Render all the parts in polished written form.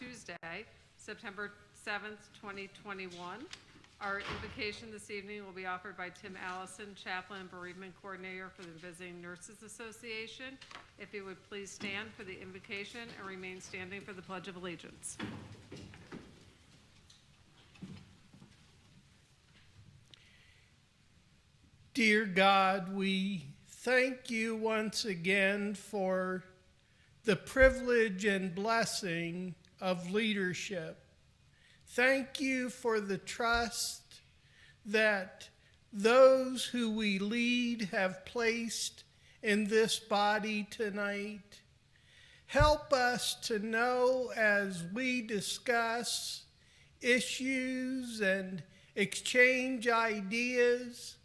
Tuesday, September 7th, 2021. Our invocation this evening will be offered by Tim Allison, Chaplain and Bereavement Coordinator for the Visiting Nurses Association. If you would please stand for the invocation and remain standing for the Pledge of Allegiance. Dear God, we thank you once again for the privilege and blessing of leadership. Thank you for the trust that those who we lead have placed in this body tonight. Help us to know as we discuss issues and exchange ideas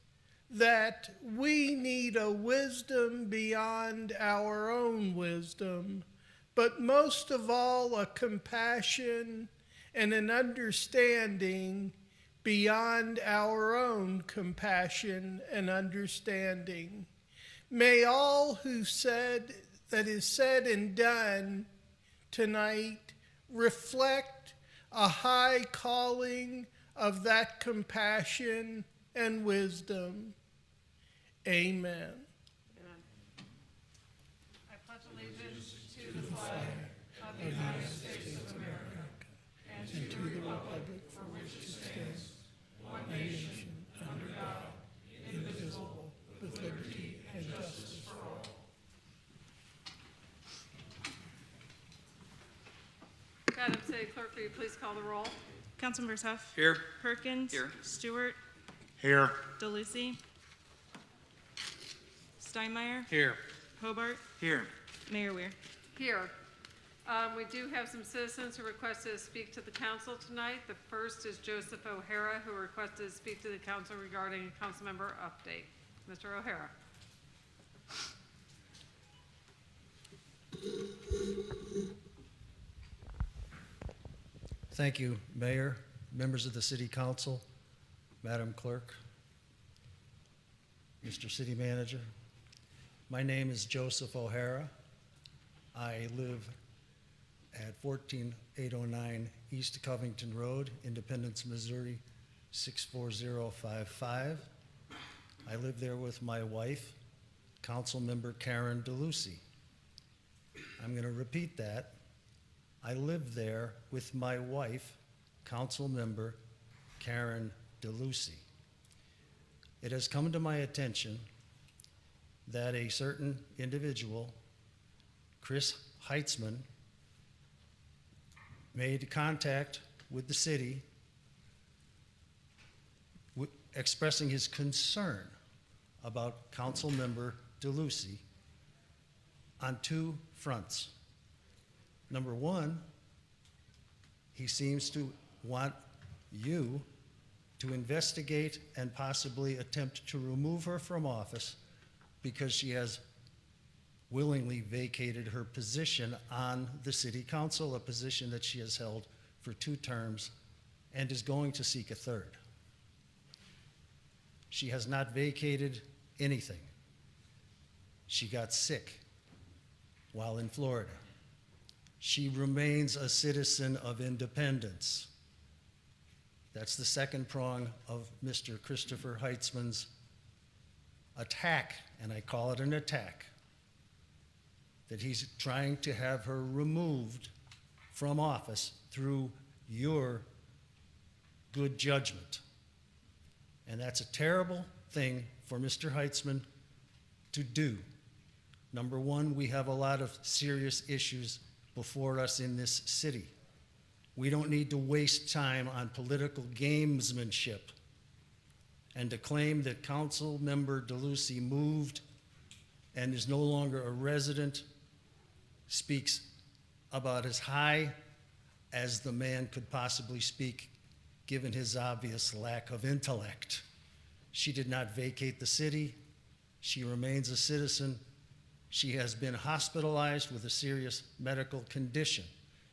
that we need a wisdom beyond our own wisdom, but most of all, a compassion and an understanding beyond our own compassion and understanding. May all that is said and done tonight reflect a high calling of that compassion and wisdom. Amen. Amen. I pledge allegiance to the flag of the United States of America and to the republic for which it stands, one nation, under God, indivisible, with liberty and justice for all. Madam City Clerk, will you please call the roll? Councilmembers Huff. Here. Perkins. Here. Stewart. Here. DeLucy. Steinmeier. Here. Hobart. Here. Mayor Weir. Here. We do have some citizens who requested to speak to the council tonight. The first is Joseph O'Hara, who requested to speak to the council regarding a council member update. Mr. O'Hara. Thank you, Mayor, members of the City Council, Madam Clerk, Mr. City Manager. My name is Joseph O'Hara. I live at 14809 East Covington Road, Independence, Missouri, 64055. I live there with my wife, Council Member Karen DeLucy. I'm going to repeat that. I live there with my wife, Council Member Karen DeLucy. It has come to my attention that a certain individual, Chris Heitzman, made contact with the city expressing his concern about Council Member DeLucy on two fronts. Number one, he seems to want you to investigate and possibly attempt to remove her from office because she has willingly vacated her position on the city council, a position that she has held for 2 terms and is going to seek a third. She has not vacated anything. She got sick while in Florida. She remains a citizen of Independence. That's the second prong of Mr. Christopher Heitzman's attack, and I call it an attack, that he's trying to have her removed from office through your good judgment. And that's a terrible thing for Mr. Heitzman to do. Number one, we have a lot of serious issues before us in this city. We don't need to waste time on political gamesmanship. And to claim that Council Member DeLucy moved and is no longer a resident speaks about as high as the man could possibly speak, given his obvious lack of intellect. She did not vacate the city. She remains a citizen. She has been hospitalized with a serious medical condition.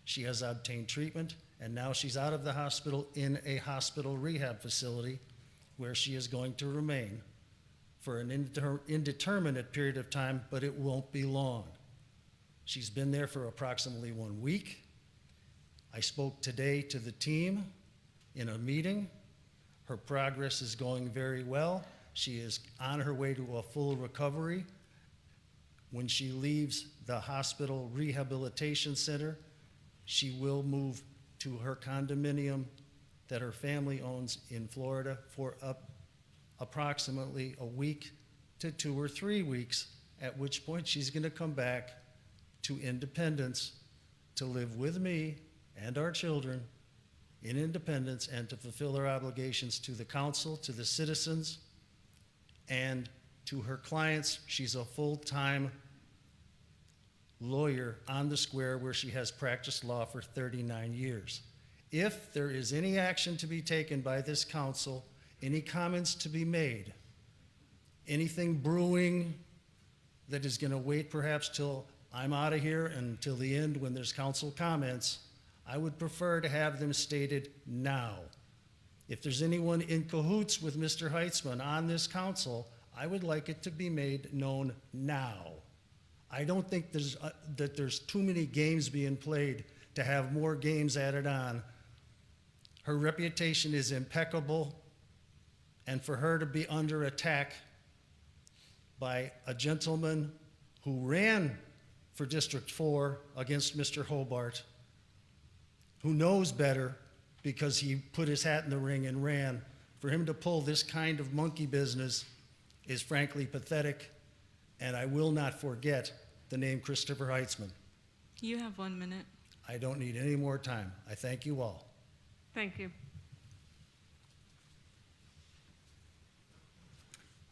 She has obtained treatment, and now she's out of the hospital in a hospital rehab facility where she is going to remain for an indeterminate period of time, but it won't be long. She's been there for approximately 1 week. I spoke today to the team in a meeting. Her progress is going very well. She is on her way to a full recovery. When she leaves the hospital rehabilitation center, she will move to her condominium that her family owns in Florida for approximately a week to 2 or 3 weeks, at which point she's going to come back to Independence to live with me and our children in Independence and to fulfill her obligations to the council, to the citizens, and to her clients. She's a full-time lawyer on the square where she has practiced law for 39 years. If there is any action to be taken by this council, any comments to be made, anything brewing that is going to wait perhaps till I'm out of here and till the end when there's council comments, I would prefer to have them stated now. If there's anyone in cahoots with Mr. Heitzman on this council, I would like it to be made known now. I don't think that there's too many games being played to have more games added on. Her reputation is impeccable, and for her to be under attack by a gentleman who ran for District 4 against Mr. Hobart, who knows better because he put his hat in the ring and ran, for him to pull this kind of monkey business is frankly pathetic, and I will not forget the name Christopher Heitzman. You have 1 minute. I don't need any more time. I thank you all. Thank you.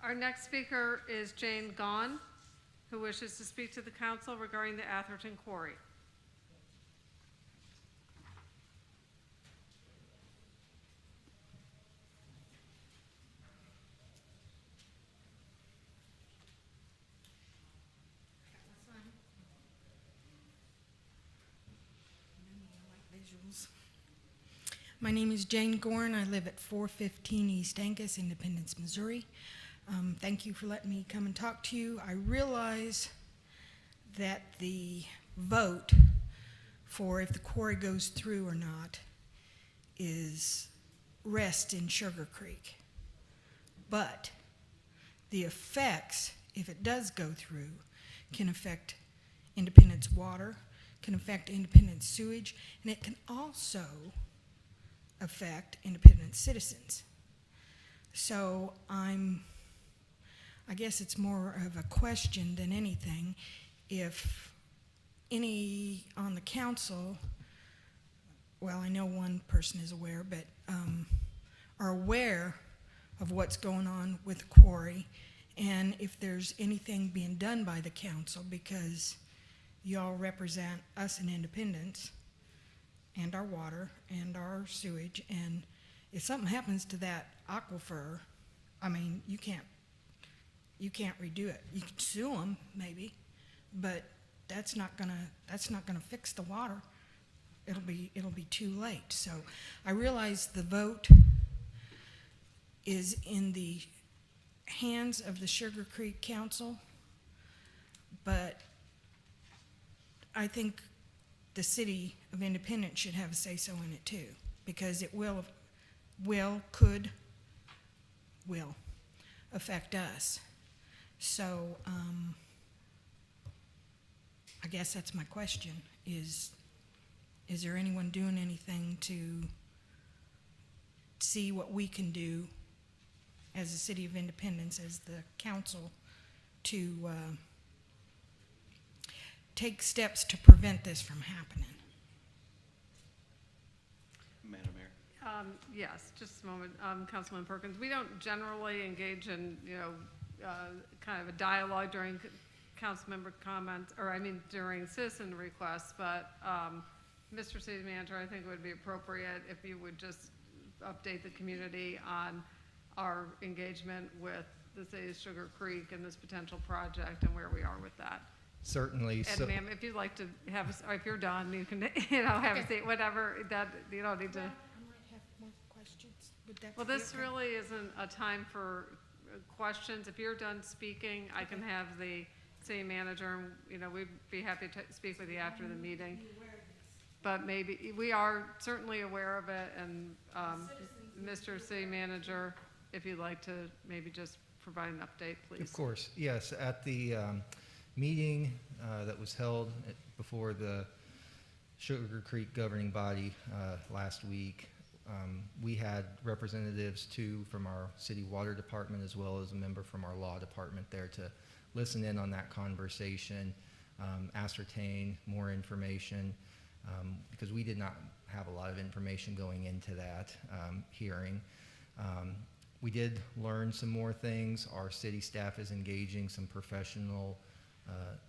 Our next speaker is Jane Gahn, who wishes to speak to the council regarding the Atherton Quarry. My name is Jane Gorn. I live at 415 East Angus, Independence, Missouri. Thank you for letting me come and talk to you. I realize that the vote for if the quarry goes through or not rests in Sugar Creek. But the effects, if it does go through, can affect Independence water, can affect Independence sewage, and it can also affect Independent citizens. So I guess it's more of a question than anything. If any on the council, well, I know one person is aware, but are aware of what's going on with the quarry, and if there's anything being done by the council, because y'all represent us in Independence and our water and our sewage, and if something happens to that aquifer, I mean, you can't redo it. You can sue them maybe, but that's not gonna fix the water. It'll be too late. So I realize the vote is in the hands of the Sugar Creek Council, but I think the city of Independence should have a say-so in it too, because it will affect us. So I guess that's my question, is there anyone doing anything to see what we can do as the city of Independence, as the council, to take steps to prevent this from happening? Madam Mayor. Yes, just a moment, Councilman Perkins. We don't generally engage in, kind of a dialogue during council member comments, or during citizen requests, but Mr. City Manager, I think it would be appropriate if you would just update the community on our engagement with the city of Sugar Creek and this potential project and where we are with that. Certainly. And ma'am, if you'd like to have, or if you're done, you can, have a seat, whatever, that, you don't need to. I might have more questions. Would that Well, be this okay? really isn't a time for questions. If you're done speaking, I can have the city manager, and, we'd be happy to speak with you after the meeting. but maybe, we are certainly aware of it, and, Mr. City Manager, if you'd like to maybe just provide an update, please. Of course, yes. At the meeting that was held before the Sugar Creek governing body last week, we had representatives, too, from our city water department as well as a member from our law department there to listen in on that conversation, ascertain more information, because we did not have a lot of information going into that hearing. We did learn some more things. Our city staff is engaging some professional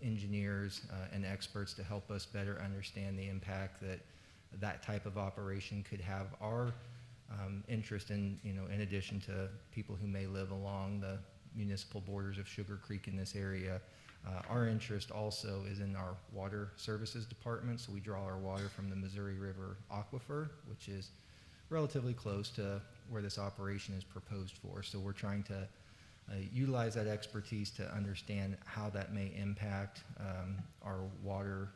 engineers and experts to help us better understand the impact that that type of operation could have. Our interest in, in addition to people who may live along the municipal borders of Sugar Creek in this area, our interest also is in our water services department. So we draw our water from the Missouri River Aquifer, which is relatively close to where this operation is proposed for. So we're trying to utilize that expertise to understand how that may impact our water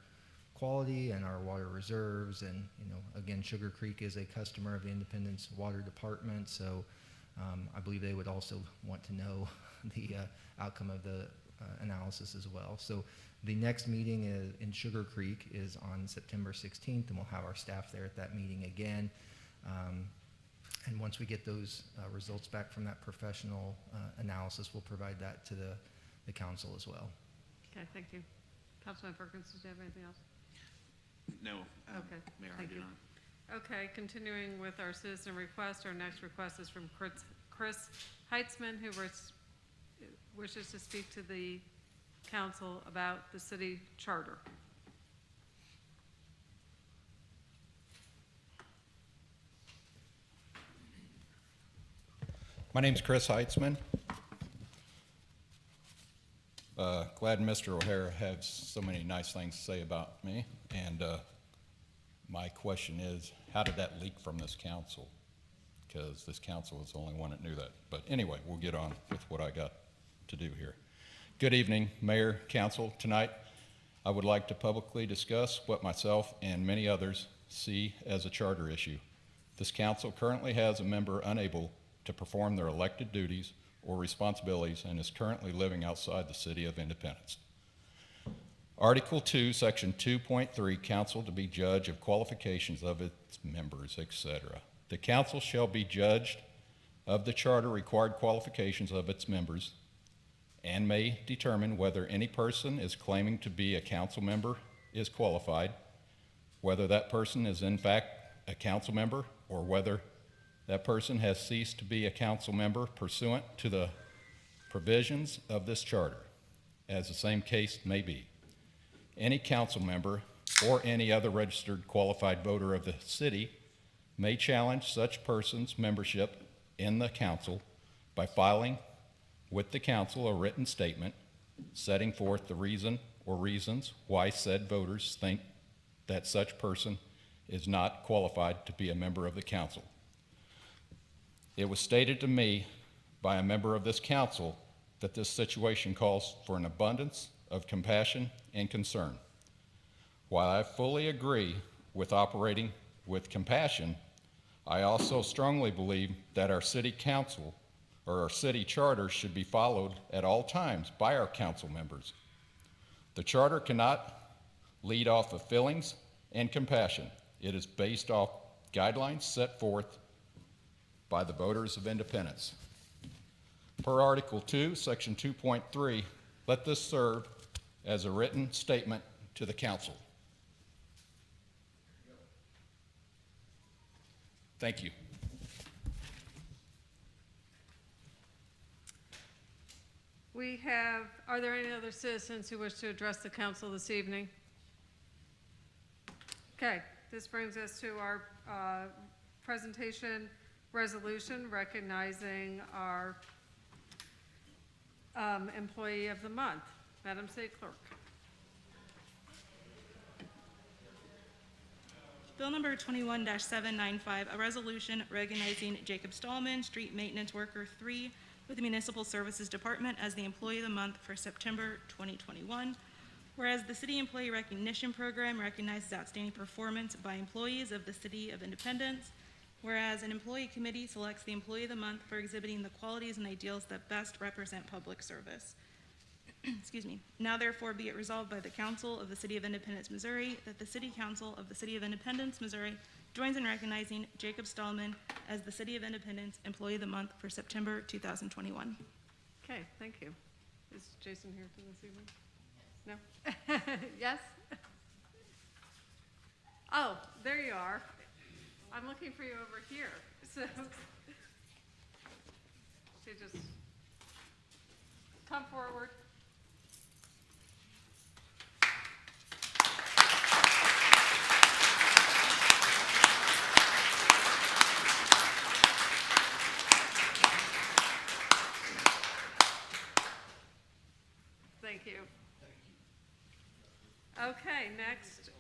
quality and our water reserves. And, again, Sugar Creek is a customer of the Independence Water Department, so I believe they would also want to know the outcome of the analysis as well. So the next meeting in Sugar Creek is on September 16th, and we'll have our staff there at that meeting again. And once we get those results back from that professional analysis, we'll provide that to the council as well. Okay, thank you. Councilman Perkins, did you have anything else? No, Okay, Mayor, I thank do you. not. Okay, continuing with our citizen request, our next request is from Chris Heitzman, who wishes to speak to the council about the city charter. My name's Chris Heitzman. Glad Mr. O'Hara has so many nice things to say about me. And my question is, how did that leak from this council? Because this council is the only one that knew that. But anyway, we'll get on with what I got to do here. Good evening, Mayor, Council. Tonight, I would like to publicly discuss what myself and many others see as a charter issue. This council currently has a member unable to perform their elected duties or responsibilities and is currently living outside the city of Independence. Article 2, Section 2.3, council to be judge of qualifications of its members, etc. The council shall be judged of the charter required qualifications of its members and may determine whether any person is claiming to be a council member is qualified, whether that person is in fact a council member, or whether that person has ceased to be a council member pursuant to the provisions of this charter, as the same case may be. Any council member or any other registered qualified voter of the city may challenge such person's membership in the council by filing with the council a written statement setting forth the reason or reasons why said voters think that such person is not qualified to be a member of the council. It was stated to me by a member of this council that this situation calls for an abundance of compassion and concern. While I fully agree with operating with compassion, I also strongly believe that our city council or our city charter should be followed at all times by our council members. The charter cannot lead off of feelings and compassion. It is based off guidelines set forth by the voters of Independence. Per Article 2, Section 2.3, let this serve as a written statement to the council. Thank you. Are there any other citizens who wish to address the council this evening? Okay, this brings us to our presentation resolution recognizing our Employee of the Month. Madam City Clerk. Bill number 21-795, a resolution recognizing Jacob Stallman, Street Maintenance Worker 3 with the Municipal Services Department as the Employee of the Month for September 2021. Whereas the City Employee Recognition Program recognizes outstanding performance by employees of the City of Independence. Whereas an employee committee selects the Employee of the Month for exhibiting the qualities and ideals that best represent public service. Excuse me. Now therefore be it resolved by the Council of the City of Independence, Missouri, that the City Council of the City of Independence, Missouri joins in recognizing Jacob Stallman as the City of Independence Employee of the Month for September 2021. Okay, thank you. Is Jason here for this evening? No? Yes? Oh, there you are. I'm looking for you over here. So, you just come forward. Thank you. Okay, next.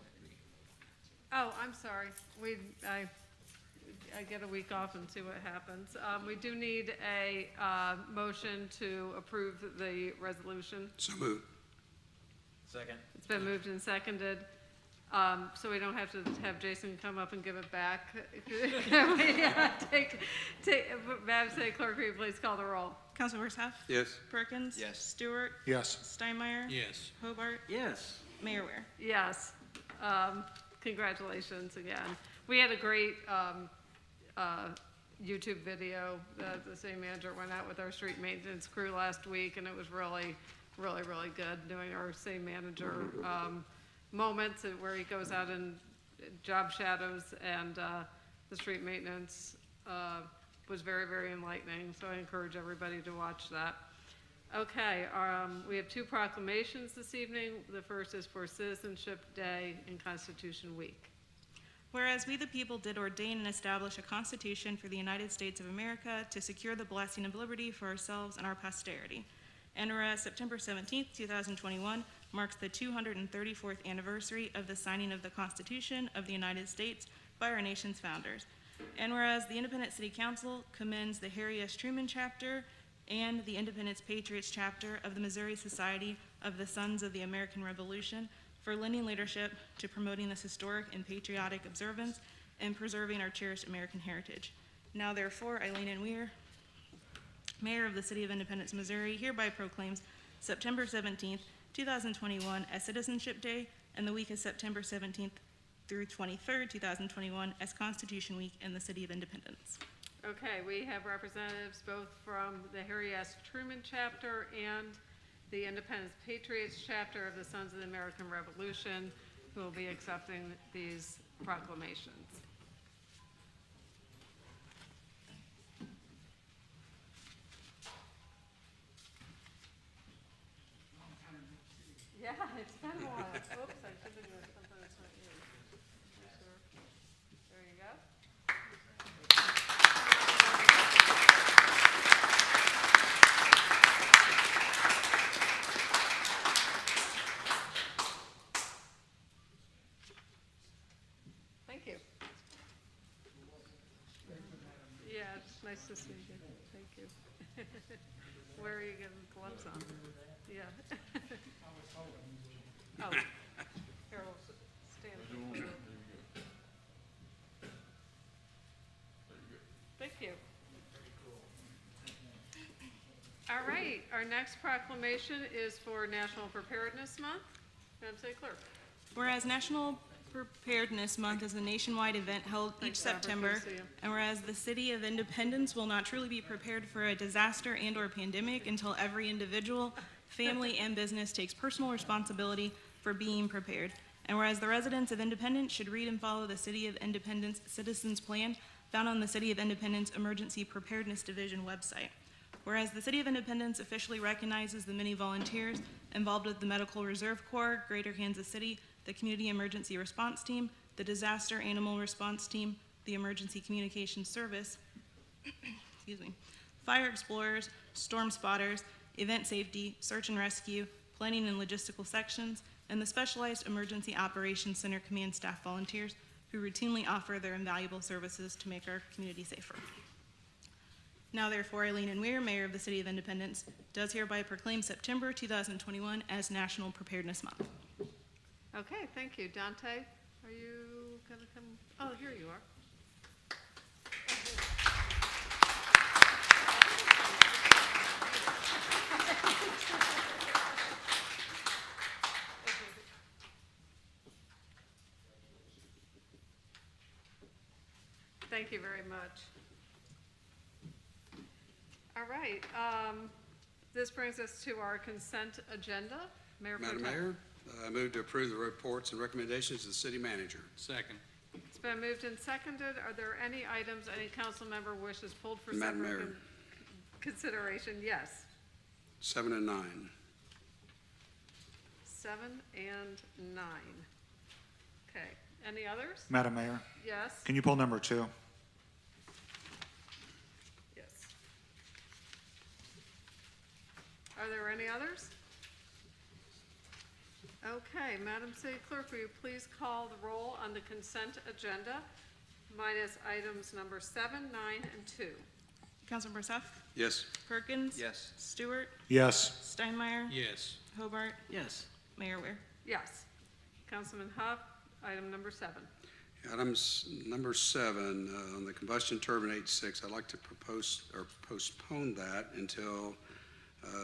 Oh, I'm sorry. I get a week off and see what happens. We do need a motion to approve the resolution. So moved. Second. It's been moved and seconded, so we don't have to have Jason come up and give it back. Madam City Clerk, will you please call the roll? Councilmembers Huff? Yes. Perkins? Yes. Stewart? Yes. Steinmeier? Yes. Hobart? Yes. Mayor Ware? Yes. Congratulations again. We had a great YouTube video that the city manager went out with our street maintenance crew last week, and it was really, really, really good doing our city manager moments where he goes out and job shadows, and the street maintenance was very, very enlightening, so I encourage everybody to watch that. Okay, we have two proclamations this evening. The first is for Citizenship Day and Constitution Week. Whereas we the people did ordain and establish a constitution for the United States of America to secure the blessing of liberty for ourselves and our posterity. And whereas September 17th, 2021 marks the 234th anniversary of the signing of the Constitution of the United States by our nation's founders. And whereas the Independent City Council commends the Harry S. Truman chapter and the Independence Patriots chapter of the Missouri Society of the Sons of the American Revolution for lending leadership to promoting this historic and patriotic observance and preserving our cherished American heritage. Now therefore, Eileen N. Weir, Mayor of the City of Independence, Missouri, hereby proclaims September 17th, 2021 as Citizenship Day and the week of September 17th through 23rd, 2021 as Constitution Week in the City of Independence. Okay, we have representatives both from the Harry S. Truman chapter and the Independence Patriots chapter of the Sons of the American Revolution who will be accepting these proclamations. Yeah, it's been a while. Oops, I should have done something that's not you. Sure. There you go. Thank you. Yeah, it's nice to see you. Thank you. Where are you getting gloves on? Yeah. Oh, here, we'll stand. Thank you. All right, our next proclamation is for National Preparedness Month. Madam City Clerk. Whereas National Preparedness Month is a nationwide event held each Thanks, Albert. September, Good to see you. and whereas the City of Independence will not truly be prepared for a disaster and/or pandemic until every individual, family, and business takes personal responsibility for being prepared. And whereas the residents of Independence should read and follow the City of Independence Citizens Plan found on the City of Independence Emergency Preparedness Division website. Whereas the City of Independence officially recognizes the many volunteers involved with the Medical Reserve Corps, Greater Kansas City, the Community Emergency Response Team, the Disaster Animal Response Team, the Emergency Communications Service, excuse me, Fire Explorers, Storm Spotters, Event Safety, Search and Rescue, Planning and Logistical Sections, and the Specialized Emergency Operations Center Command Staff volunteers who routinely offer their invaluable services to make our community safer. Now therefore, Eileen N. Weir, Mayor of the City of Independence, does hereby proclaim September 2021 as National Preparedness Month. Okay, thank you. Dante, are you going to come? Oh, here you are. Thank you very much. All right, this brings us to our consent agenda. Mayor Pro Madam Tem. Mayor, I move to approve the reports and recommendations of the city manager. Second. It's been moved and seconded. Are there any items any council member wishes pulled for Madam separate Mayor. consideration? Yes. 7 and 9. 7 and 9. Okay, any others? Madam Mayor, Yes? can you pull number 2? Yes. Are there any others? Okay, Madam City Clerk, will you please call the roll on the consent agenda minus items number 7, 9, and 2? Councilmember Seth? Yes. Perkins? Yes. Stewart? Yes. Steinmeier? Yes. Hobart? Yes. Mayor Weir? Yes. Councilman Huff, item number 7. Items number 7, on the combustion turbine H6, I'd like to propose or postpone that until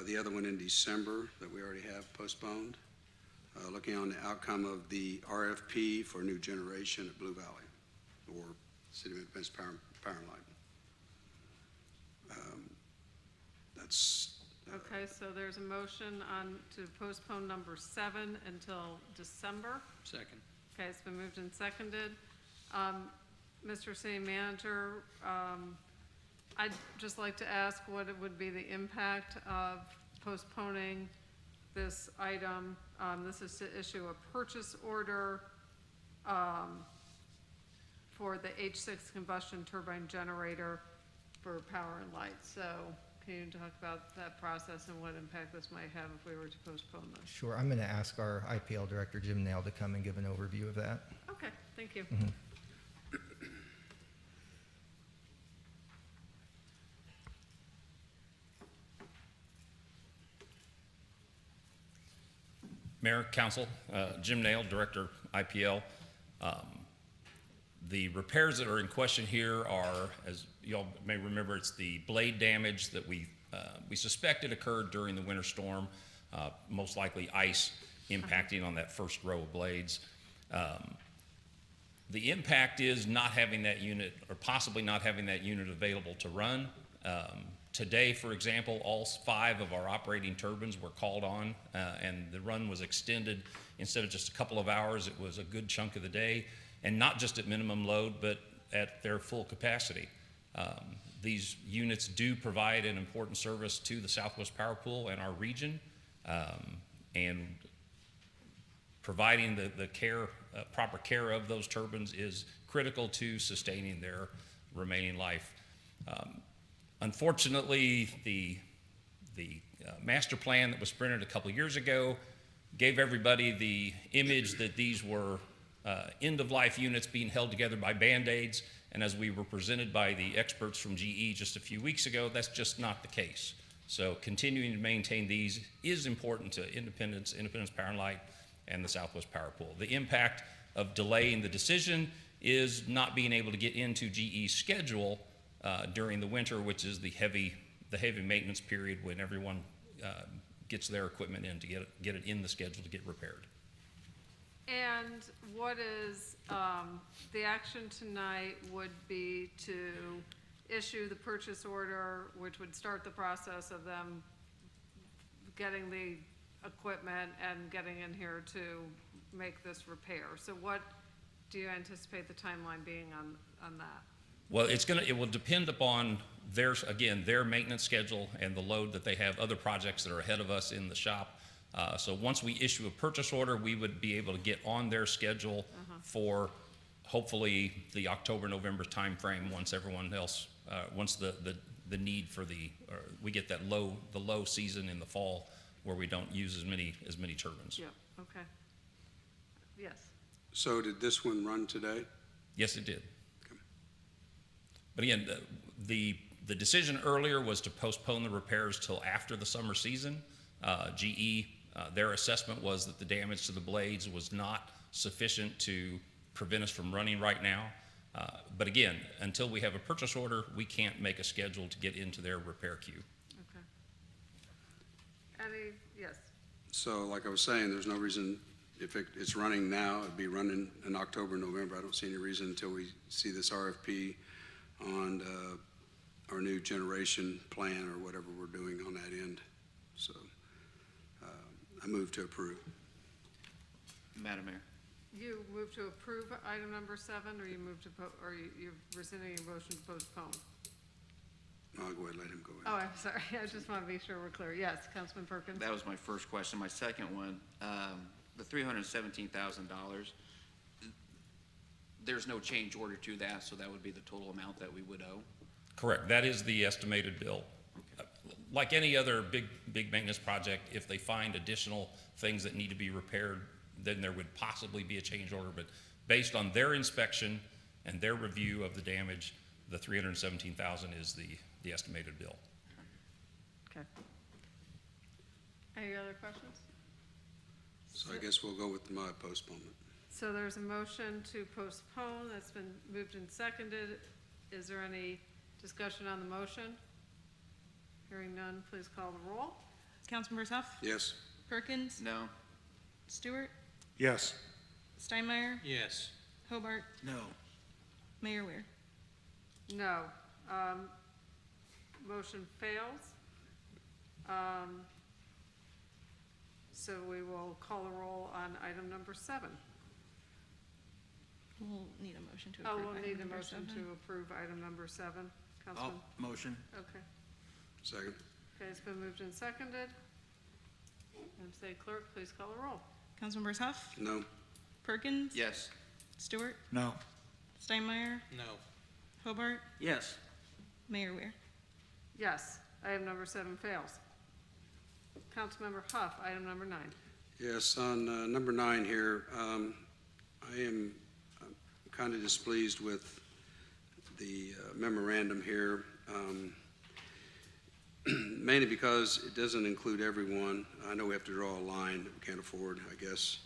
the other one in December that we already have postponed. Looking on the outcome of the RFP for new generation at Blue Valley or City of Independence Power and Light. That's Okay, so there's a motion on, to postpone number 7 until December. Second. Okay, it's been moved and seconded. Mr. City Manager, I'd just like to ask what it would be the impact of postponing this item. This is to issue a purchase order for the H6 combustion turbine generator for Power and Light. So can you talk about that process and what impact this might have if we were to postpone this? Sure, I'm going to ask our IPL Director, Jim Nail, to come and give an overview of that. Okay, thank you. Mayor, Council, Jim Nail, Director, IPL. The repairs that are in question here are, as y'all may remember, it's the blade damage that we suspected occurred during the winter storm, most likely ice impacting on that first row of blades. The impact is not having that unit, or possibly not having that unit available to run. Today, for example, all 5 of our operating turbines were called on, and the run was extended. Instead of just a couple of hours, it was a good chunk of the day, and not just at minimum load, but at their full capacity. These units do provide an important service to the Southwest Power Pool and our region, and providing the care, proper care of those turbines is critical to sustaining their remaining life. Unfortunately, the master plan that was printed a couple years ago gave everybody the image that these were end-of-life units being held together by Band-Aids, and as we were presented by the experts from GE just a few weeks ago, that's just not the case. So continuing to maintain these is important to Independence Power and Light, and the Southwest Power Pool. The impact of delaying the decision is not being able to get into GE's schedule during the winter, which is the heavy maintenance period when everyone gets their equipment in to get it in the schedule to get repaired. And what is, the action tonight would be to issue the purchase order, which would start the process of them getting the equipment and getting in here to make this repair. So what do you anticipate the timeline being on that? Well, it will depend upon their maintenance schedule and the load that they have, other projects that are ahead of us in the shop. So once we issue a purchase order, we would be able to get on their schedule for hopefully the October, November timeframe, once everyone else, once the need for we get the low season in the fall where we don't use as many turbines. Yeah, okay. Yes. So did this one run today? Yes, it did. But again, the The decision earlier was to postpone the repairs till after the summer season. GE, their assessment was that the damage to the blades was not sufficient to prevent us from running right now. But again, until we have a purchase order, we can't make a schedule to get into their repair queue. Okay. Any, yes, So like I was saying, there's no reason, if it's running now, it'd be running in October, November. I don't see any reason until we see this RFP on our new generation plan or whatever we're doing on that end. So I move to approve. Madam Mayor. you move to approve item number 7, or you move to, or you're rescinding your motion to postpone? I'll go ahead and let him go in. Oh, I'm sorry, I just want to be sure we're clear. Yes, Councilman Perkins? That was my first question. My second one, the $317,000, there's no change order to that, so that would be the total amount that we would owe? Correct, that is the estimated bill. Like any other big maintenance project, if they find additional things that need to be repaired, then there would possibly be a change order, but based on their inspection and their review of the damage, the $317,000 is the estimated bill. Okay. Any other questions? So I guess we'll go with my postponement. So there's a motion to postpone that's been moved and seconded. Is there any discussion on the motion? Hearing none, please call the roll. Councilmembers Huff, Yes? Perkins, No? Stewart, Yes. Steinmeier, Yes. Hobart, No. Mayor Weir. No. Motion fails. So we will call the roll on item number 7. We'll need a motion to Oh, approve. we'll item need a number motion 7. to approve item number 7. Councilman? Motion. Okay. Second? Okay, it's been moved and seconded. And say, clerk, please call the roll. Councilmembers Huff, No? Perkins, Yes. Stewart, No. Steinmeier, No. Hobart, Yes. Mayor Weir. Yes, item number 7 fails. Councilmember Huff, item number 9. Yes, on number 9 here, I am kind of displeased with the memorandum here, mainly because it doesn't include everyone. I know we have to draw a line, we can't afford, I guess,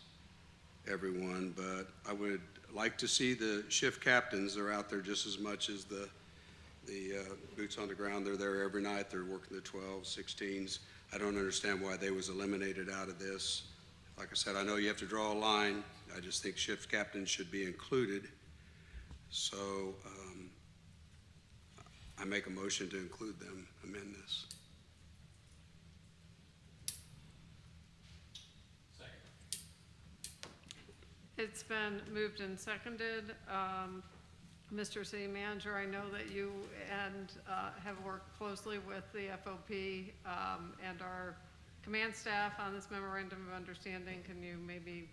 everyone, but I would like to see the shift captains. They're out there just as much as the boots on the ground. They're there every night, they're working the 12s, 16s. I don't understand why they was eliminated out of this. Like I said, I know you have to draw a line. I just think shift captains should be included. So I make a motion to include them, amend this. It's been moved and seconded. Mr. City Manager, I know that you and have worked closely with the FOP and our command staff on this memorandum of understanding. Can you maybe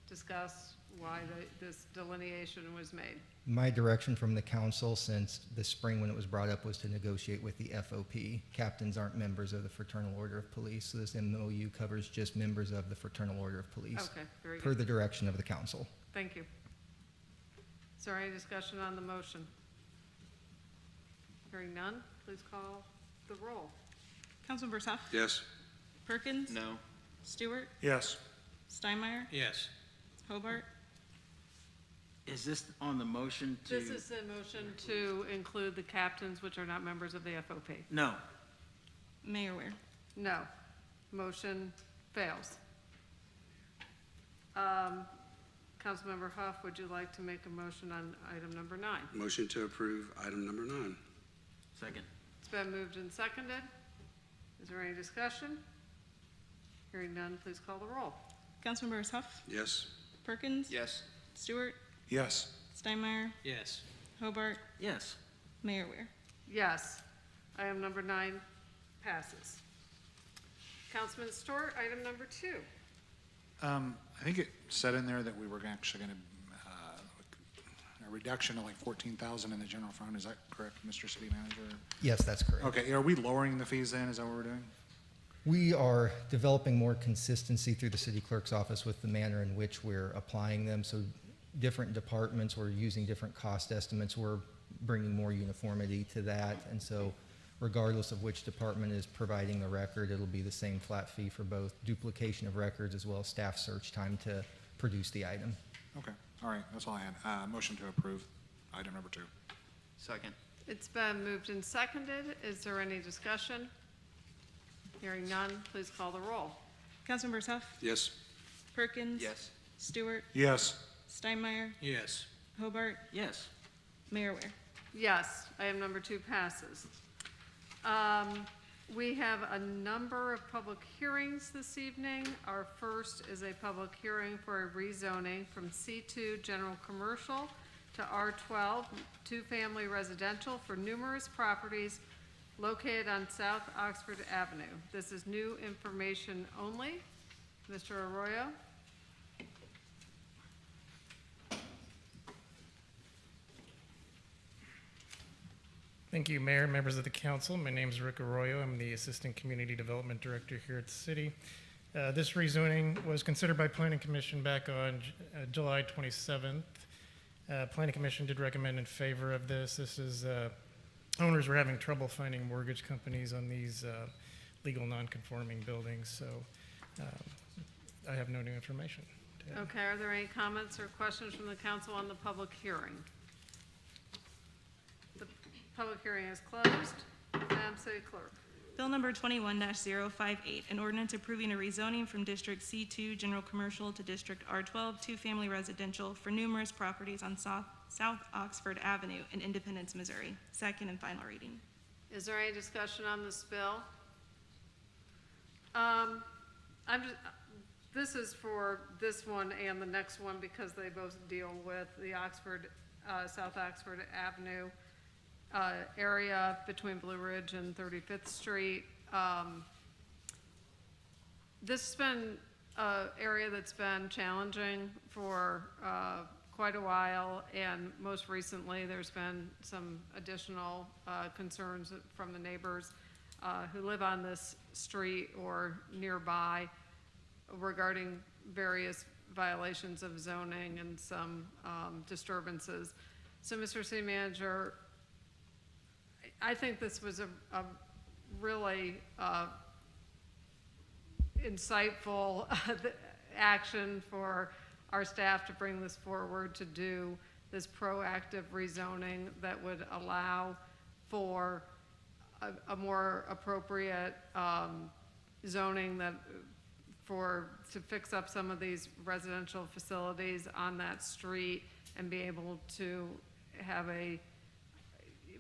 discuss why this delineation was made? My direction from the council since the spring when it was brought up was to negotiate with the FOP. Captains aren't members of the Fraternal Order of Police, so this MOU covers just members of the Fraternal Order of Police. Okay, very Per good. the direction of the council. Thank you. Is there any discussion on the motion? Hearing none, please call the roll. Councilmembers Huff, Yes? Perkins, No? Stewart, Yes. Steinmeier, Yes. Hobart, Is this on the motion to? This is the motion to include the captains which are not members of the FOP. No. Mayor Weir. No. Motion fails. Councilmember Huff, would you like to make a motion on item number 9? Motion to approve item number 9. Second. It's been moved and seconded. Is there any discussion? Hearing none, please call the roll. Councilmembers Huff, Yes? Perkins, Yes. Stewart, Yes. Steinmeier, Yes. Hobart, Yes. Mayor Weir. Yes. Item number 9 passes. Councilman Stewart, item number 2. I think it said in there that we were actually going to, a reduction of like 14,000 in the general fund. Is that correct, Mr. City Manager? Yes, that's correct. Okay, are we lowering the fees then? Is that what we're doing? We are developing more consistency through the city clerk's office with the manner in which we're applying them. So different departments were using different cost estimates. We're bringing more uniformity to that. And so regardless of which department is providing the record, it'll be the same flat fee for both duplication of records as well as staff search time to produce the item. Okay, all right, that's all I had. Motion to approve item number 2. Second. It's been moved and seconded. Is there any discussion? Hearing none, please call the roll. Councilmembers Huff, Yes. Perkins. Yes. Stewart, Yes. Steinmeier, Yes. Hobart, Yes. Mayor Ware. Yes, item number 2 passes. We have a number of public hearings this evening. Our first is a public hearing for a rezoning from C2 General Commercial to R12 Two-Family Residential for numerous properties located on South Oxford Avenue. This is new information only. Mr. Arroyo? Thank you, Mayor, members of the council. My name is Rick Arroyo. I'm the Assistant Community Development Director here at the city. This rezoning was considered by Planning Commission back on July 27th. Planning Commission did recommend in favor of this. This is, owners were having trouble finding mortgage companies on these legal non-conforming buildings, so I have no new information to add. Okay, are there any comments or questions from the council on the public hearing? The public hearing is closed. Madam City Clerk. Bill number 21-058, an ordinance approving a rezoning from District C2 General Commercial to District R12 Two-Family Residential for numerous properties on South Oxford Avenue in Independence, Missouri. Second and final reading. Is there any discussion on this bill? This is for this one and the next one because they both deal with the South Oxford Avenue area between Blue Ridge and 35th Street. This has been an area that's been challenging for quite a while, and most recently there's been some additional concerns from the neighbors who live on this street or nearby regarding various violations of zoning and some disturbances. So, Mr. City Manager, I think this was a really insightful action for our staff to bring this forward, to do this proactive rezoning that would allow for a more appropriate zoning to fix up some of these residential facilities on that street and be able to have a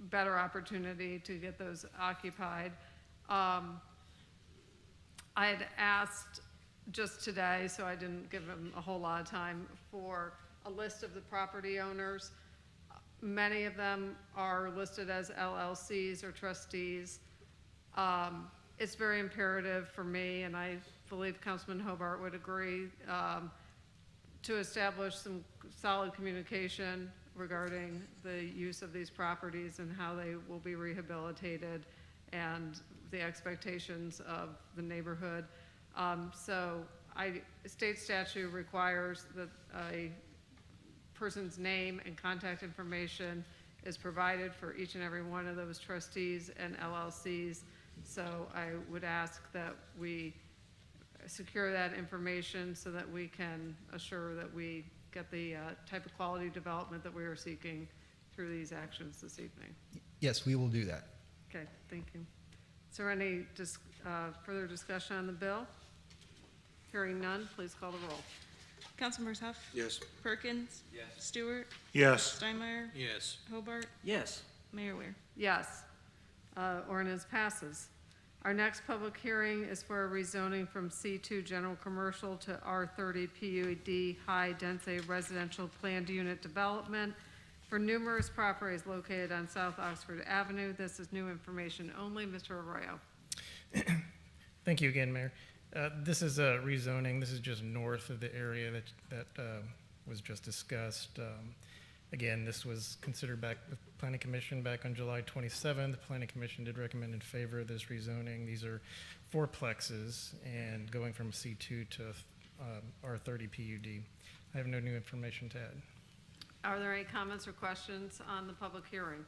better opportunity to get those occupied. I had asked just today, so I didn't give them a whole lot of time, for a list of the property owners. Many of them are listed as LLCs or trustees. It's very imperative for me, and I believe Councilman Hobart would agree, to establish some solid communication regarding the use of these properties and how they will be rehabilitated and the expectations of the neighborhood. So state statute requires that a person's name and contact information is provided for each and every one of those trustees and LLCs. So I would ask that we secure that information so that we can assure that we get the type of quality development that we are seeking through these actions this evening. Yes, we will do that. Okay, thank you. Is there any further discussion on the bill? Hearing none, please call the roll. Councilmembers Huff, Yes. Perkins. Yes. Stewart, Yes. Steinmeier, Yes. Hobart, Yes. Mayor Ware. Yes. Ordinance passes. Our next public hearing is for a rezoning from C2 General Commercial to R30 PUD High Density Residential Planned Unit Development for numerous properties located on South Oxford Avenue. This is new information only. Mr. Arroyo. Thank you again, Mayor. This is a rezoning. This is just north of the area that was just discussed. Again, this was considered back with Planning Commission back on July 27th. The Planning Commission did recommend in favor of this rezoning. These are fourplexes and going from C2 to R30 PUD. I have no new information to add. Are there any comments or questions on the public hearing?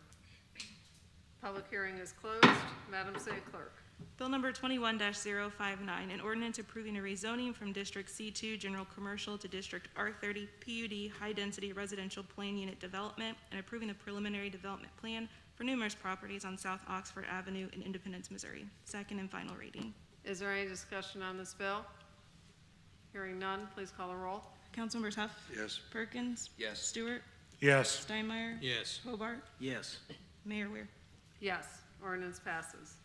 Public hearing is closed. Madam City Clerk. Bill number 21-059, an ordinance approving a rezoning from District C2 General Commercial to District R30 PUD High Density Residential Plan Unit Development and approving the preliminary development plan for numerous properties on South Oxford Avenue in Independence, Missouri. Second and final reading. Is there any discussion on this bill? Hearing none, please call the roll. Councilmembers Huff, Yes. Perkins, Yes. Stewart, Yes. Steinmeier, Yes. Hobart, Yes. Mayor Weir. Yes, ordinance passes.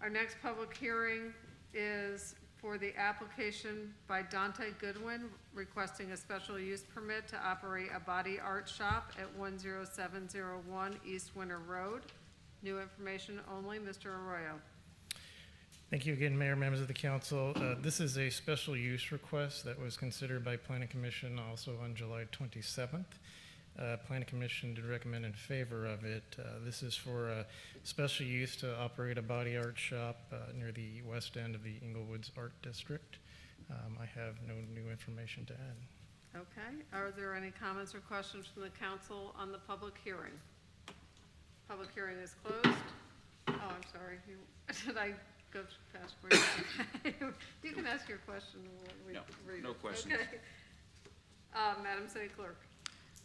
Our next public hearing is for the application by Dante Goodwin requesting a special use permit to operate a body art shop at 10701 East Winter Road. New information only. Mr. Arroyo. Thank you again, Mayor, members of the council. This is a special use request that was considered by Planning Commission also on July 27th. Planning Commission did recommend in favor of it. This is for a special use to operate a body art shop near the west end of the Inglewoods Art District. I have no new information to add. Okay, are there any comments or questions from the council on the public hearing? Public hearing is closed. Oh, I'm sorry. Did I go past where you can ask your question. When we No, read no it. questions. Okay. Madam City Clerk.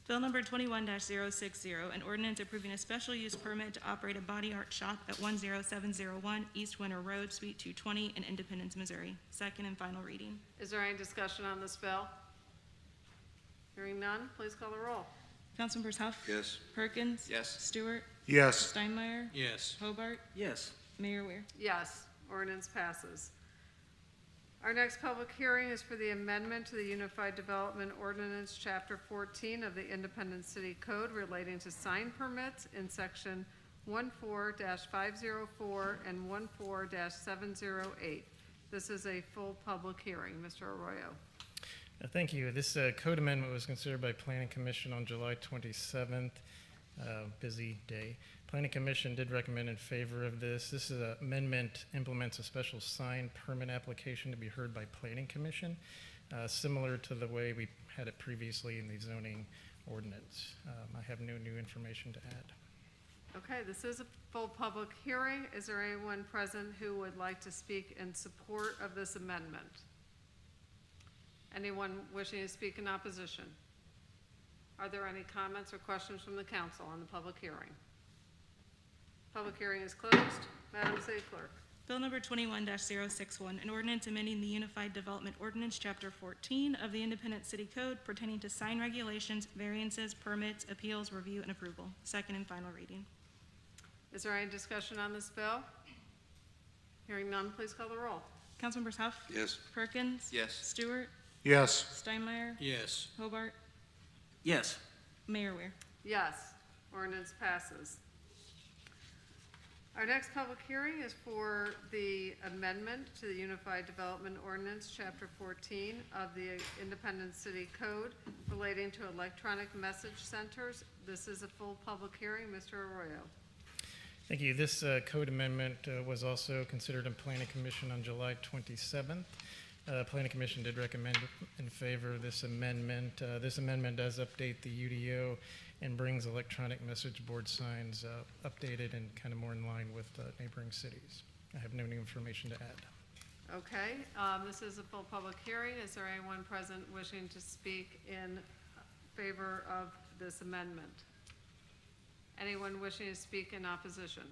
Bill number 21-060, an ordinance approving a special use permit to operate a body art shop at 10701 East Winter Road, Suite 220 in Independence, Missouri. Second and final reading. Is there any discussion on this bill? Hearing none, please call the roll. Councilmembers Huff, Yes. Perkins, Yes. Stewart, Yes. Steinmeier, Yes. Hobart, Yes. Mayor Weir. Yes, ordinance passes. Our next public hearing is for the amendment to the Unified Development Ordinance, Chapter 14 of the Independence City Code relating to sign permits in Section 14-504 and 14-708. This is a full public hearing. Mr. Arroyo. Thank you. This code amendment was considered by Planning Commission on July 27th. Busy day. Planning Commission did recommend in favor of this. This amendment implements a special sign permit application to be heard by Planning Commission, similar to the way we had it previously in the zoning ordinance. I have no new information to add. Okay, this is a full public hearing. Is there anyone present who would like to speak in support of this amendment? Anyone wishing to speak in opposition? Are there any comments or questions from the council on the public hearing? Public hearing is closed. Madam City Clerk. Bill number 21-061, an ordinance amending the Unified Development Ordinance, Chapter 14 of the Independent City Code pertaining to sign regulations, variances, permits, appeals, review, and approval. Second and final reading. Is there any discussion on this bill? Hearing none, please call the roll. Councilmembers Huff, Yes. Perkins, Yes. Stewart, Yes. Steinmeier, Yes. Hobart, Yes. Mayor Weir. Yes, ordinance passes. Our next public hearing is for the amendment to the Unified Development Ordinance, Chapter 14 of the Independence City Code relating to electronic message centers. This is a full public hearing. Mr. Arroyo. Thank you. This code amendment was also considered in Planning Commission on July 27th. Planning Commission did recommend in favor of this amendment. This amendment does update the UDO and brings electronic message board signs updated and kind of more in line with neighboring cities. I have no new information to add. Okay, this is a full public hearing. Is there anyone present wishing to speak in favor of this amendment? Anyone wishing to speak in opposition?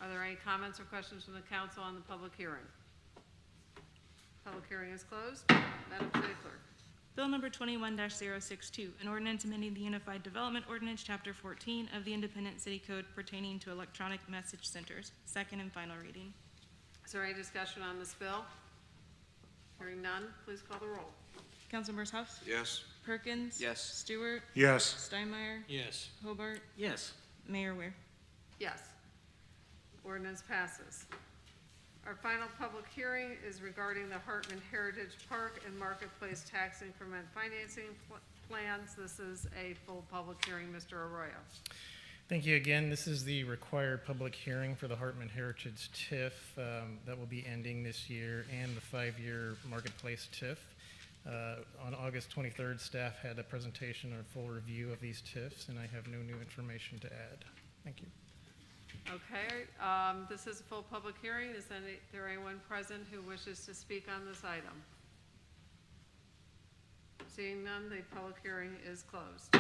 Are there any comments or questions from the council on the public hearing? Public hearing is closed. Madam City Clerk. Bill number 21-062, an ordinance amending the Unified Development Ordinance, Chapter 14 of the Independent City Code pertaining to electronic message centers. Second and final reading. Is there any discussion on this bill? Hearing none, please call the roll. Councilmembers Huff, Yes. Perkins. Yes. Stewart, Yes. Steinmeier, Yes. Hobart, Yes. Mayor Weir. Yes. Ordinance passes. Our final public hearing is regarding the Hartman Heritage Park and Marketplace Tax Increment Financing Plans. This is a full public hearing. Mr. Arroyo. Thank you again. This is the required public hearing for the Hartman Heritage TIF that will be ending this year and the 5-year Marketplace TIF. On August 23rd, staff had a presentation or full review of these TIFs, and I have no new information to add. Thank you. Okay, this is a full public hearing. Is there anyone present who wishes to speak on this item? Seeing none, the public hearing is closed.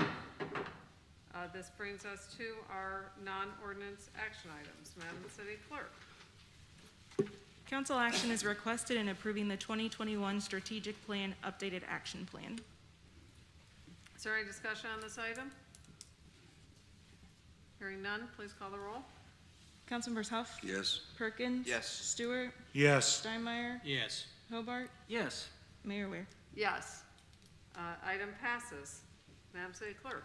This brings us to our non-ordinance action items. Madam City Clerk. Council action is requested in approving the 2021 Strategic Plan Updated Action Plan. Is there any discussion on this item? Hearing none, please call the roll. Councilmembers Huff, Yes. Perkins. Yes. Stewart. Yes. Steinmeier. Yes. Hobart. Yes. Mayor Ware. Yes. Item passes. Madam City Clerk.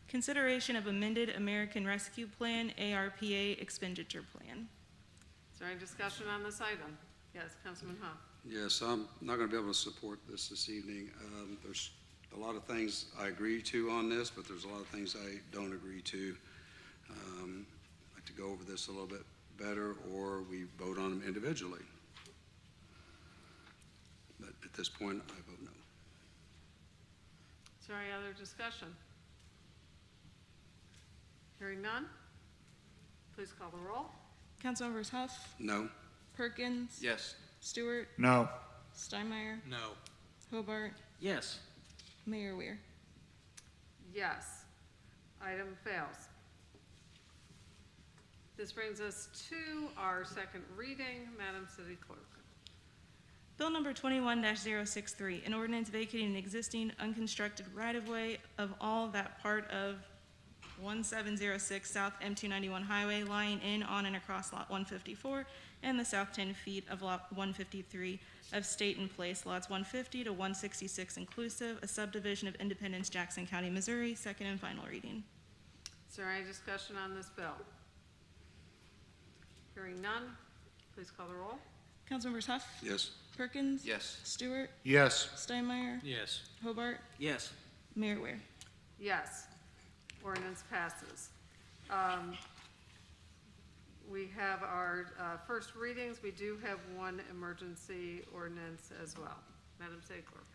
Consideration of amended American Rescue Plan ARPA expenditure plan. Is there any discussion on this item? Yes, Councilman Huff. Yes, I'm not going to be able to support this evening. There's a lot of things I agree to on this, but there's a lot of things I don't agree to. I'd like to go over this a little bit better, or we vote on them individually. But at this point, I vote no. Is there any other discussion? Hearing none, please call the roll. Councilmembers Huff, No? Perkins. Yes. Stewart. No. Steinmeier. No. Hobart. Yes. Mayor Ware. Yes. Item fails. This brings us to our second reading. Madam City Clerk. Bill number 21-063, an ordinance vacating an existing unconstructed right-of-way of all that part of 1706 South M291 Highway lying in, on, and across Lot 154 and the south 10 feet of Lot 153 of State and Place, lots 150 to 166 inclusive, a subdivision of Independence, Jackson County, Missouri, second and final reading. Is there any discussion on this bill? Hearing none, please call the roll. Councilmembers Huff, Yes? Perkins. Yes. Stewart. Yes. Steinmeier. Yes. Hobart. Yes. Mayor Ware. Yes. Ordinance passes. We have our first readings. We do have one emergency ordinance as well. Madam City Clerk.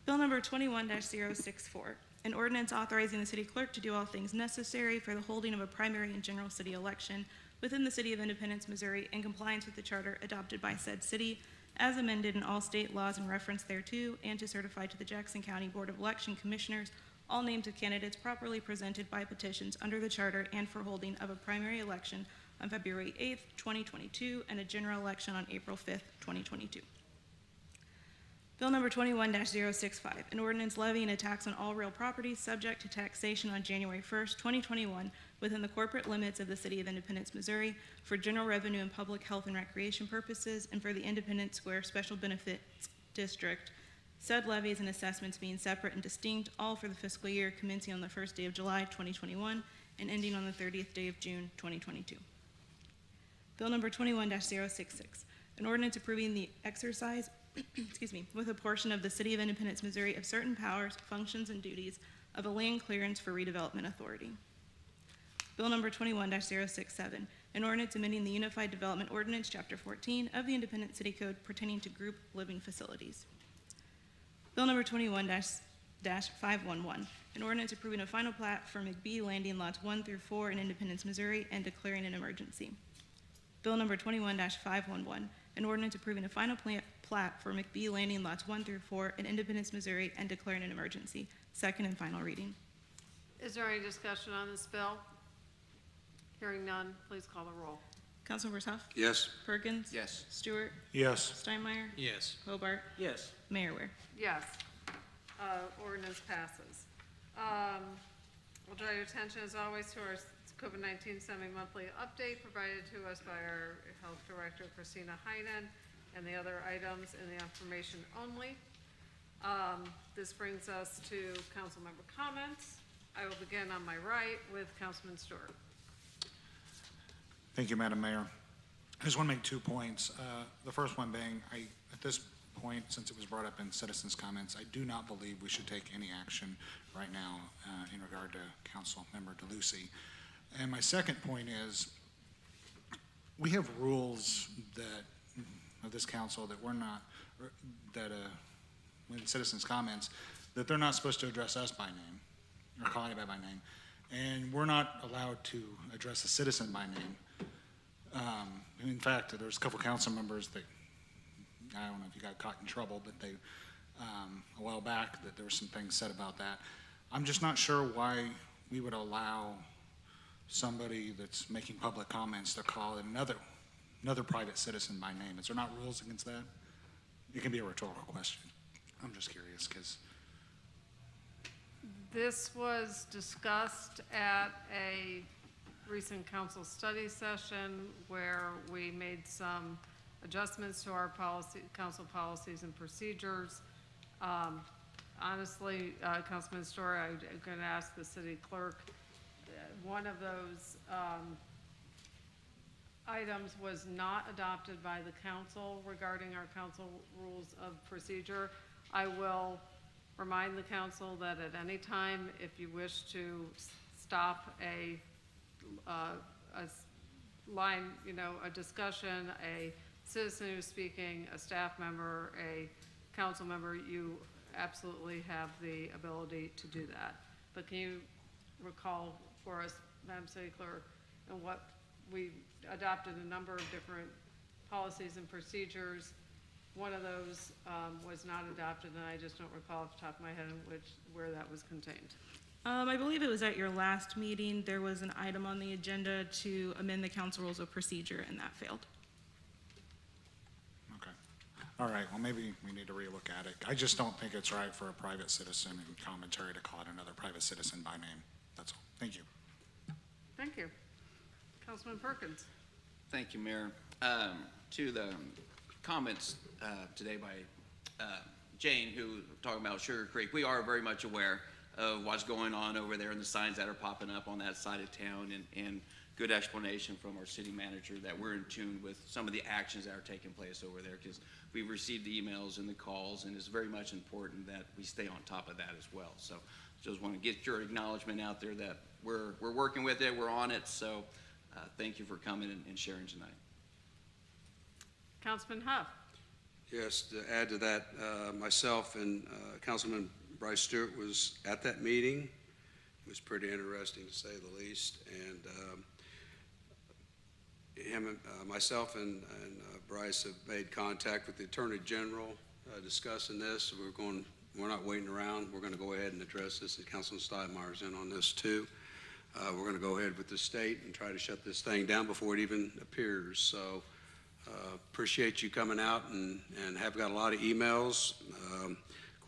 Bill number 21-064, an ordinance authorizing the city clerk to do all things necessary for the holding of a primary and general city election within the city of Independence, Missouri, in compliance with the charter adopted by said city, as amended in all state laws in reference thereto, and to certify to the Jackson County Board of Election Commissioners all names of candidates properly presented by petitions under the charter, and for holding of a primary election on February 8th, 2022, and a general election on April 5th, 2022. Bill number 21-065, an ordinance levying a tax on all real property subject to taxation on January 1st, 2021, within the corporate limits of the city of Independence, Missouri, for general revenue and public health and recreation purposes, and for the Independence Square Special Benefits District, said levies and assessments being separate and distinct, all for the fiscal year commencing on the first day of July 2021 and ending on the 30th day of June 2022. Bill number 21-066, an ordinance approving the exercise with a portion of the City of Independence, Missouri, of certain powers, functions, and duties of a land clearance for redevelopment authority. Bill number 21-067, an ordinance amending the Unified Development Ordinance, Chapter 14 of the Independent City Code pertaining to group living facilities. Bill number 21-511, an ordinance approving a final plat for McBee Landing lots 1 through 4 in Independence, Missouri, and declaring an emergency. Bill number 21-511, an ordinance approving a final plat for McBee Landing lots 1 through 4 in Independence, Missouri, and declaring an emergency. Second and final reading. Is there any discussion on this bill? Hearing none, please call the roll. Councilmembers Huff, Yes? Perkins. Yes. Stewart. Yes. Steinmeier. Yes. Hobart. Yes. Mayor Ware. Yes. Ordinance passes. We'll draw your attention, as always, to our COVID-19 semi-monthly update provided to us by our Health Director, Christina Heinen, and the other items in the information only. This brings us to council member comments. I will begin on my right with Councilman Stewart. Thank you, Madam Mayor. I just want to make 2 points. The first one being, at this point, since it was brought up in citizens' comments, I do not believe we should take any action right now in regard to Council Member DeLucy. And my second point is, we have rules that, of this council that we're not, that in citizens' comments, that they're not supposed to address us by name, or call anybody by name. And we're not allowed to address a citizen by name. In fact, there's a couple council members that, I don't know if you got caught in trouble, but they, a while back, that there were some things said about that. I'm just not sure why we would allow somebody that's making public comments to call another private citizen by name. Is there not rules against that? It can be a rhetorical question. I'm just curious, because This was discussed at a recent council study session where we made some adjustments to our council policies and procedures. Honestly, Councilman Story, I'm going to ask the city clerk. One of those items was not adopted by the council regarding our council rules of procedure. I will remind the council that at any time, if you wish to stop a line, a discussion, a citizen who's speaking, a staff member, a council member, you absolutely have the ability to do that. But can you recall for us, Madam City Clerk, and what we adopted a number of different policies and procedures. One of those was not adopted, and I just don't recall off the top of my head where that was contained. I believe it was at your last meeting. There was an item on the agenda to amend the council rules of procedure, and that failed. okay. All right, well, maybe we need to relook at it. I just don't think it's right for a private citizen in commentary to call it another private citizen by name. That's all. Thank you. Thank you. Councilman Perkins. Thank you, Mayor. To the comments today by Jane, who talking about Sugar Creek, we are very much aware of what's going on over there and the signs that are popping up on that side of town, and good explanation from our city manager that we're in tune with some of the actions that are taking place over there, because we've received the emails and the calls, and it's very much important that we stay on top of that as well. So just want to get your acknowledgement out there that we're working with it, we're on it, so thank you for coming and sharing tonight. Councilman Huff. Yes, to add to that, myself and Councilman Bryce Stewart was at that meeting. It was pretty interesting, to say the least. And myself and Bryce have made contact with the Attorney General discussing this. We're not waiting around. We're going to go ahead and address this, and Councilman Steinmeier's in on this too. We're going to go ahead with the state and try to shut this thing down before it even appears. So appreciate you coming out and have got a lot of emails.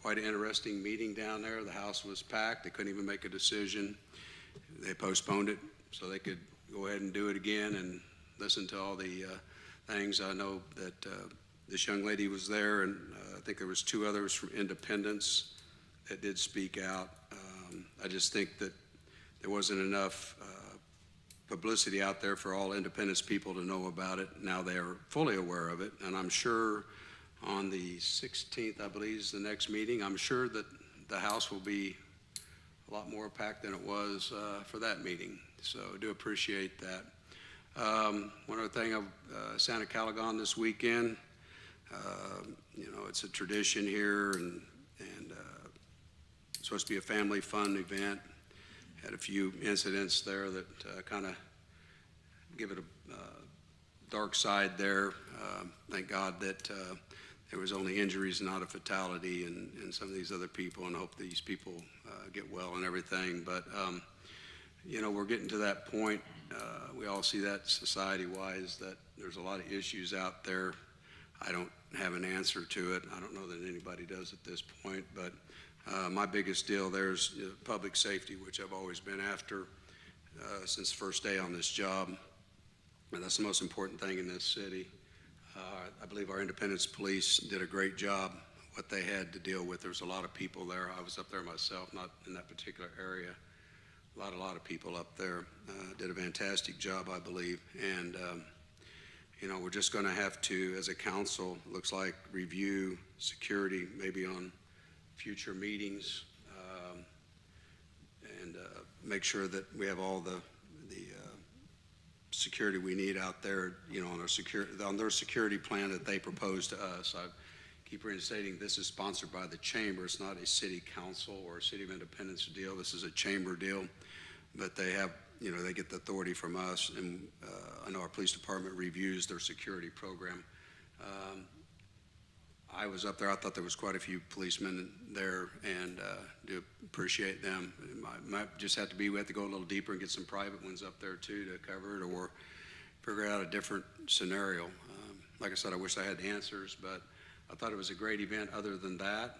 Quite an interesting meeting down there. The house was packed. They couldn't even make a decision. They postponed it so they could go ahead and do it again and listen to all the things. I know that this young lady was there, and I think there was two others from Independence that did speak out. I just think that there wasn't enough publicity out there for all Independence people to know about it. Now they're fully aware of it, and I'm sure on the 16th, I believe, is the next meeting. I'm sure that the House will be a lot more packed than it was for that meeting. So I do appreciate that. One other thing, Santa Calagon this weekend. It's a tradition here, and it's supposed to be a family fun event. Had a few incidents there that kind of give it a dark side there. Thank God that there was only injuries, not a fatality, and some of these other people, and I hope these people get well and everything. But, we're getting to that point. We all see that society-wise, that there's a lot of issues out there. I don't have an answer to it. I don't know that anybody does at this point, but my biggest deal there is public safety, which I've always been after since the first day on this job. And that's the most important thing in this city. I believe our Independence Police did a great job, what they had to deal with. There's a lot of people there. I was up there myself, not in that particular area. A lot of people up there did a fantastic job, I believe. And, we're just going to have to, as a council, looks like, review security maybe on future meetings, and make sure that we have all the security we need out there, on their security plan that they propose to us. I keep reinstating, this is sponsored by the chamber. It's not a city council or a City of Independence deal. This is a chamber deal. But they have, they get the authority from us, and I know our police department reviews their security program. I was up there. I thought there was quite a few policemen there, and do appreciate them. Might just have to be, we have to go a little deeper and get some private ones up there too to cover it, or figure out a different scenario. Like I said, I wish I had the answers, but I thought it was a great event. Other than that,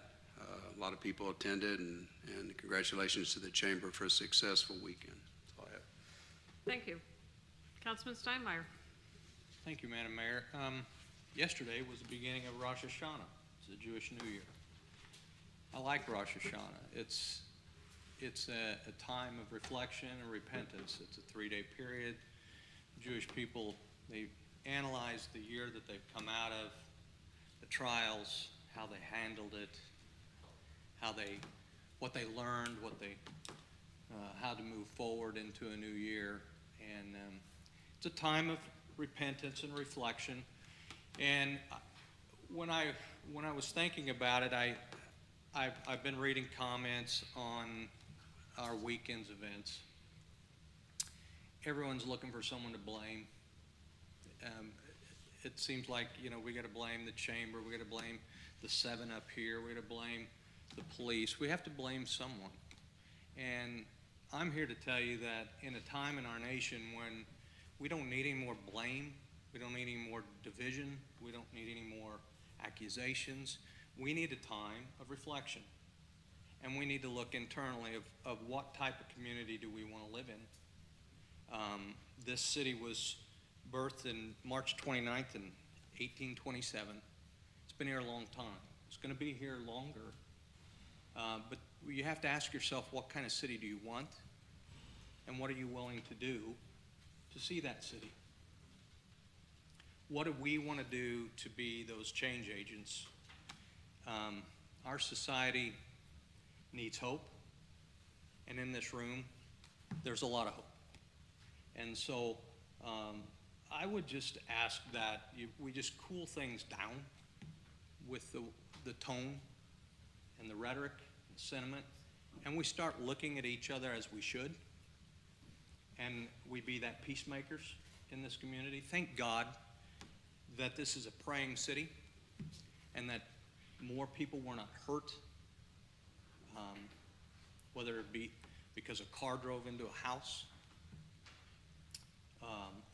a lot of people attended, and congratulations to the chamber for a successful weekend. That's all I have. Thank you. Councilman Steinmeier. Thank you, Madam Mayor. Yesterday was the beginning of Rosh Hashanah. It's the Jewish New Year. I like Rosh Hashanah. It's a time of reflection and repentance. It's a 3-day period. Jewish people, they analyze the year that they've come out of, the trials, how they handled it, what they learned, how to move forward into a new year. And it's a time of repentance and reflection. And when I was thinking about it, I've been reading comments on our weekend's events. Everyone's looking for someone to blame. It seems like, we got to blame the chamber, we got to blame the 7 up here, we got to blame the police. We have to blame someone. And I'm here to tell you that in a time in our nation when we don't need any more blame, we don't need any more division, we don't need any more accusations, we need a time of reflection. And we need to look internally of what type of community do we want to live in. This city was birthed in March 29th in 1827. It's been here a long time. It's going to be here longer. But you have to ask yourself, what kind of city do you want? And what are you willing to do to see that city? What do we want to do to be those change agents? Our society needs hope. And in this room, there's a lot of hope. And so I would just ask that we just cool things down with the tone and the rhetoric and sentiment, and we start looking at each other as we should, and we be that peacemakers in this community. Thank God that this is a praying city and that more people were not hurt, whether it be because a car drove into a house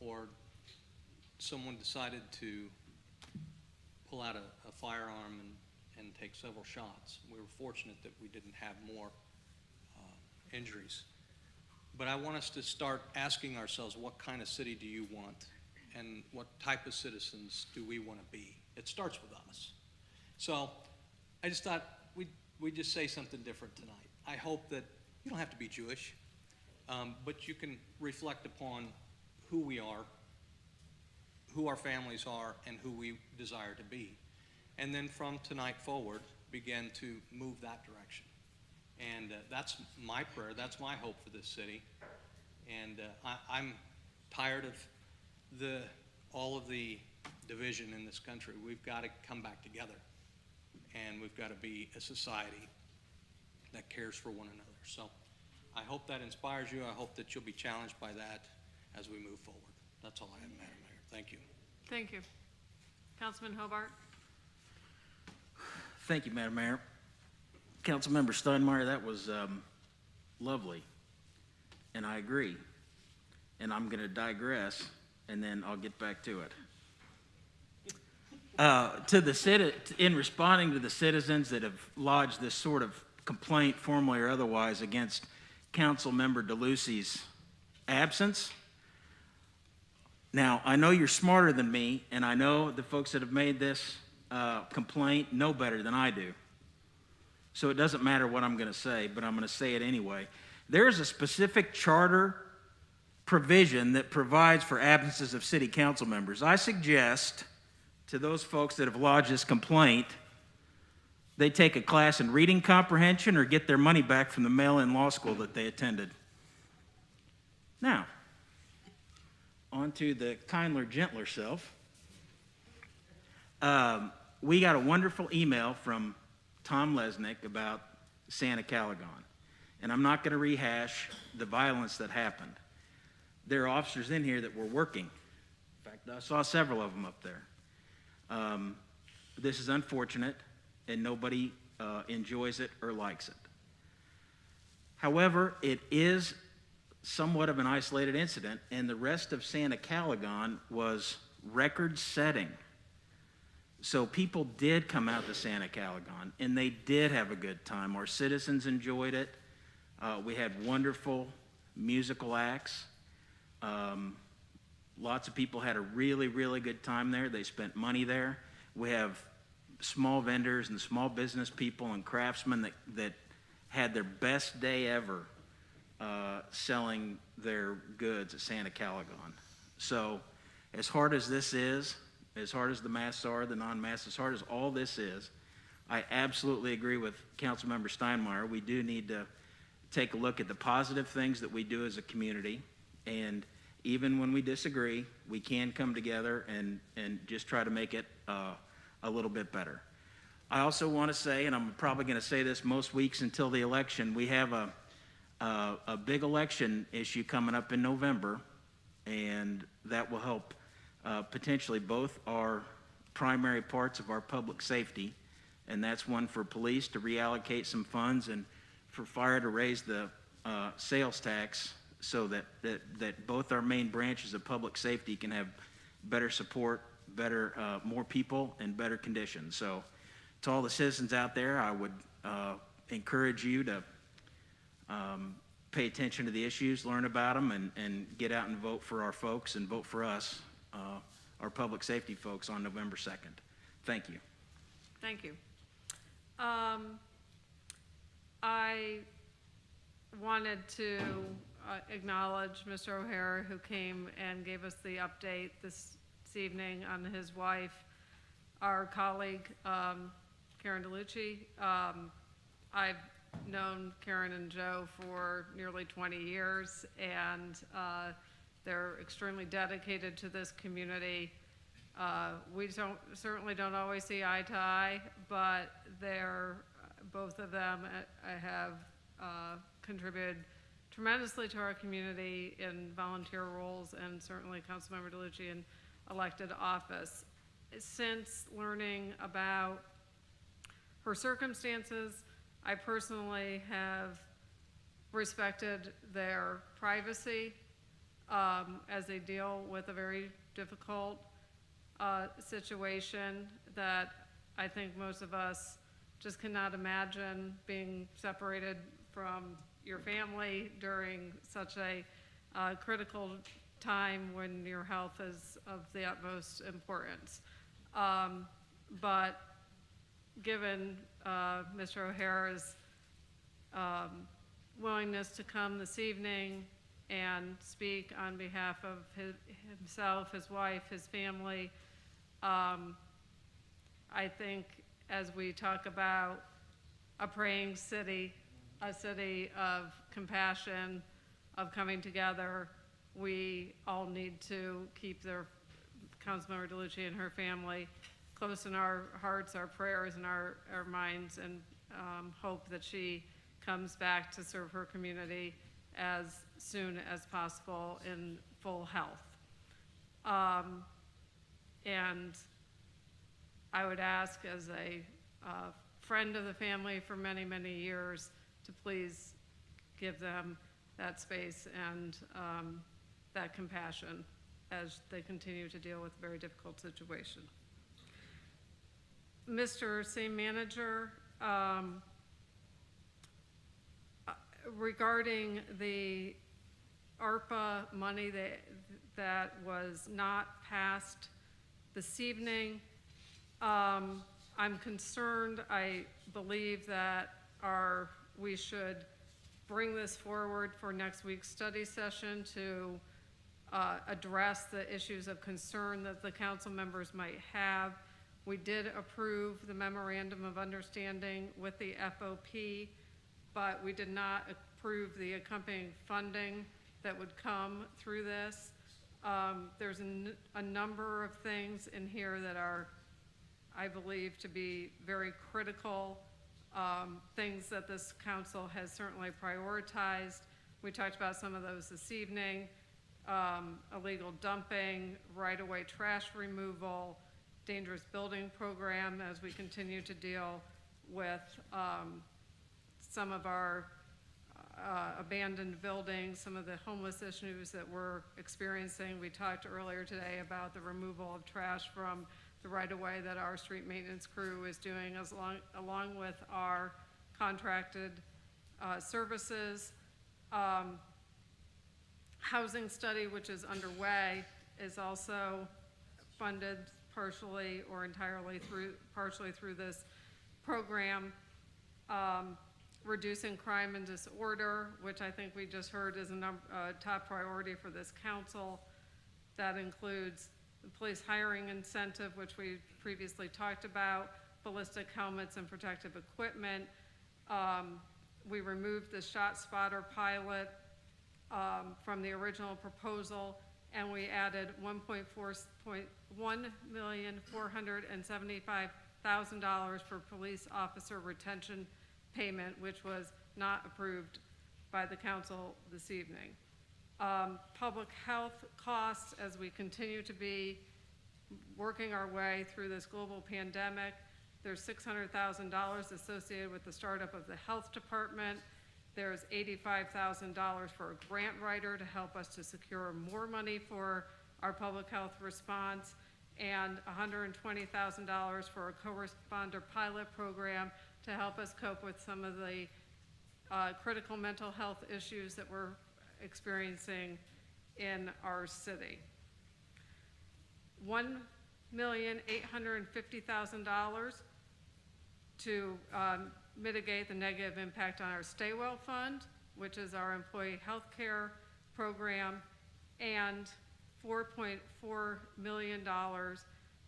or someone decided to pull out a firearm and take several shots. We were fortunate that we didn't have more injuries. But I want us to start asking ourselves, what kind of city do you want? And what type of citizens do we want to be? It starts with us. So I just thought we'd just say something different tonight. I hope that you don't have to be Jewish, but you can reflect upon who we are, who our families are, and who we desire to be. And then from tonight forward, begin to move that direction. And that's my prayer, that's my hope for this city. And I'm tired of all of the division in this country. We've got to come back together. And we've got to be a society that cares for one another. So I hope that inspires you. I hope that you'll be challenged by that as we move forward. That's all I have, Madam Mayor. Thank you. Thank you. Councilman Hobart. Thank you, Madam Mayor. Councilmember Steinmeier, that was lovely, and I agree. And I'm going to digress, and then I'll get back to it. In responding to the citizens that have lodged this sort of complaint, formally or otherwise, against Councilmember DeLucy's absence. Now, I know you're smarter than me, and I know the folks that have made this complaint know better than I do. So it doesn't matter what I'm going to say, but I'm going to say it anyway. There is a specific charter provision that provides for absences of city council members. I suggest to those folks that have lodged this complaint, they take a class in reading comprehension or get their money back from the mail-in law school that they attended. Now, on to the kindler, gentler self. we got a wonderful email from Tom Lesnick about Santa Calagon. And I'm not going to rehash the violence that happened. There are officers in here that were working. In fact, I saw several of them up there. This is unfortunate, and nobody enjoys it or likes it. However, it is somewhat of an isolated incident, and the rest of Santa Calagon was record-setting. So people did come out to Santa Calagon, and they did have a good time. Our citizens enjoyed it. We had wonderful musical acts. Lots of people had a really, really good time there. They spent money there. We have small vendors and small business people and craftsmen that had their best day ever selling their goods at Santa Calagon. So as hard as this is, as hard as the masks are, the non-masks, as hard as all this is, I absolutely agree with Councilmember Steinmeier. We do need to take a look at the positive things that we do as a community, and even when we disagree, we can come together and just try to make it a little bit better. I also want to say, and I'm probably going to say this most weeks until the election, we have a big election issue coming up in November, and that will help potentially both our primary parts of our public safety, and that's one for police to reallocate some funds and for fire to raise the sales tax so that both our main branches of public safety can have better support, better, more people, and better conditions. So to all the citizens out there, I would encourage you to pay attention to the issues, learn about them, and get out and vote for our folks and vote for us, our public safety folks, on November 2nd. Thank you. Thank you. I wanted to acknowledge Mr. O'Hara, who came and gave us the update this evening on his wife, our colleague, Karen DeLucci. I've known Karen and Joe for nearly 20 years, and they're extremely dedicated to this community. We certainly don't always see eye to eye, but both of them have contributed tremendously to our community in volunteer roles, and certainly Councilmember DeLucci in elected office. Since learning about her circumstances, I personally have respected their privacy as they deal with a very difficult situation that I think most of us just cannot imagine, being separated from your family during such a critical time when your health is of the utmost importance. But given Mr. O'Hara's willingness to come this evening and speak on behalf of himself, his wife, his family, I think as we talk about a praying city, a city of compassion, of coming together, we all need to keep Councilmember DeLucci and her family close in our hearts, our prayers, and our minds, and hope that she comes back to serve her community as soon as possible in full health. And I would ask, as a friend of the family for many, many years, to please give them that space and that compassion as they continue to deal with a very difficult situation. Mr. City Manager, regarding the ARPA money that was not passed this evening, I'm concerned. I believe that we should bring this forward for next week's study session to address the issues of concern that the council members might have. We did approve the memorandum of understanding with the FOP, but we did not approve the accompanying funding that would come through this. There's a number of things in here that are I believe to be very critical, things that this council has certainly prioritized. We talked about some of those this evening, illegal dumping, right-of-way trash removal, dangerous building program as we continue to deal with some of our abandoned buildings, some of the homeless issues that we're experiencing. We talked earlier today about the removal of trash from the right-of-way that our street maintenance crew is doing along with our contracted services. Housing study, which is underway, is also funded partially or entirely partially through this program. Reducing crime and disorder, which I think we just heard is a top priority for this council. That includes the police hiring incentive, which we previously talked about, ballistic helmets and protective equipment. We removed the shot spotter pilot from the original proposal, and we added $1,475,000 for police officer retention payment, which was not approved by the council this evening. Public health costs, as we continue to be working our way through this global pandemic, there's $600,000 associated with the startup of the health department. There's $85,000 for a grant writer to help us to secure more money for our public health response, and $120,000 for a co-responder pilot program to help us cope with some of the critical mental health issues that we're experiencing in our city. $1,850,000 to mitigate the negative impact on our Stay Well Fund, which is our employee health care program, and $4.4 million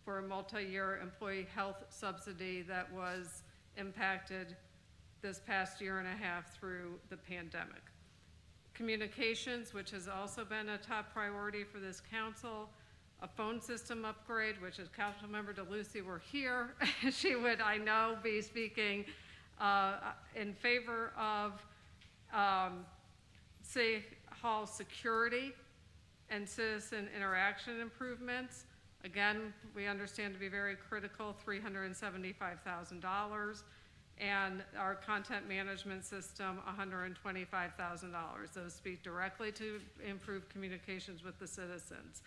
for a multi-year employee health subsidy that was impacted this past year and a half through the pandemic. Communications, which has also been a top priority for this council, a phone system upgrade, which if Councilmember DeLucy were here, she would, I know, be speaking in favor of City Hall security and citizen interaction improvements. Again, we understand to be very critical, $375,000, and our content management system, $125,000. Those speak directly to improve communications with the citizens.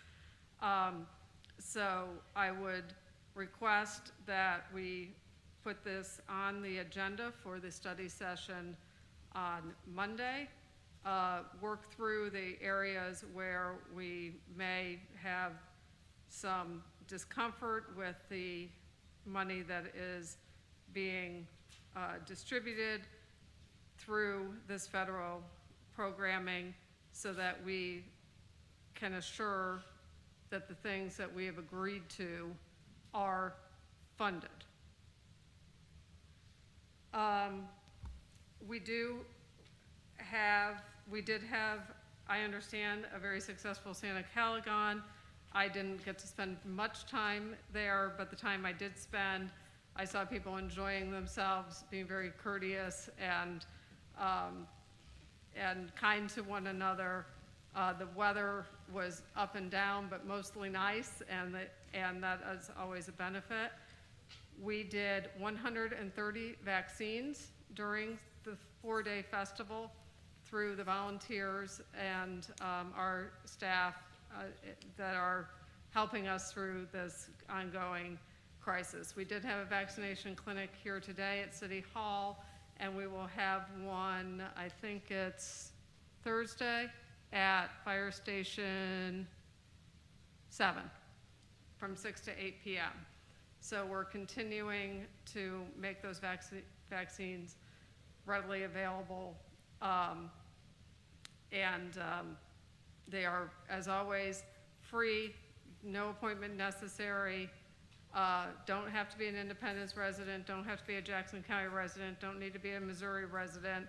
So I would request that we put this on the agenda for the study session on Monday, work through the areas where we may have some discomfort with the money that is being distributed through this federal programming, so that we can assure that the things that we have agreed to are funded. We did have, I understand, a very successful Santa Caligon. I didn't get to spend much time there, but the time I did spend, I saw people enjoying themselves, being very courteous and kind to one another. The weather was up and down, but mostly nice, and that is always a benefit. We did 130 vaccines during the 4-day festival through the volunteers and our staff that are helping us through this ongoing crisis. We did have a vaccination clinic here today at City Hall, and we will have one, I think it's Thursday, at Fire Station 7 from 6 to 8 p.m. So we're continuing to make those vaccines readily available, they are, as always, free, no appointment necessary, don't have to be an Independence resident, don't have to be a Jackson County resident, don't need to be a Missouri resident.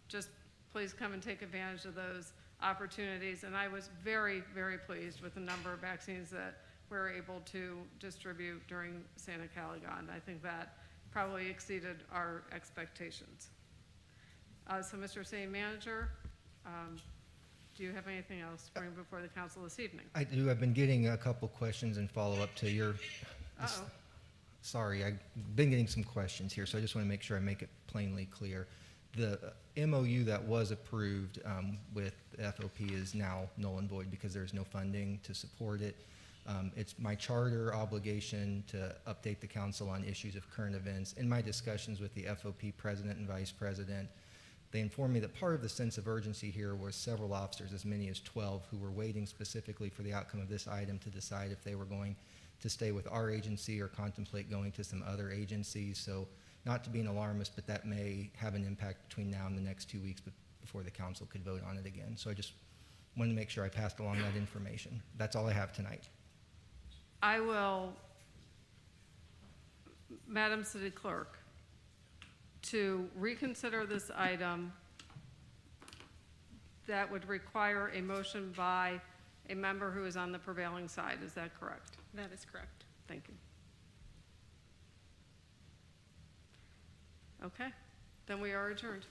Just please come and take advantage of those opportunities. And I was very, very pleased with the number of vaccines that we're able to distribute during Santa Caligan. I think that probably exceeded our expectations. So Mr. City Manager, do you have anything else to bring before the council this evening? I do. I've been getting a couple questions and follow-up to your, Uh-oh. sorry, I've been getting some questions here, so I just want to make sure I make it plainly clear. The MOU that was approved with FOP is now null and void because there's no funding to support it. It's my charter obligation to update the council on issues of current events. In my discussions with the FOP president and vice president, they informed me that part of the sense of urgency here was several officers, as many as 12, who were waiting specifically for the outcome of this item to decide if they were going to stay with our agency or contemplate going to some other agencies. So not to be an alarmist, but that may have an impact between now and the next 2 weeks before the council could vote on it again. So I just wanted to make sure I passed along that information. That's all I have tonight. I will, Madam City Clerk, to reconsider this item, that would require a motion by a member who is on the prevailing side. Is that correct? That is correct. Thank you. Okay, then we are adjourned.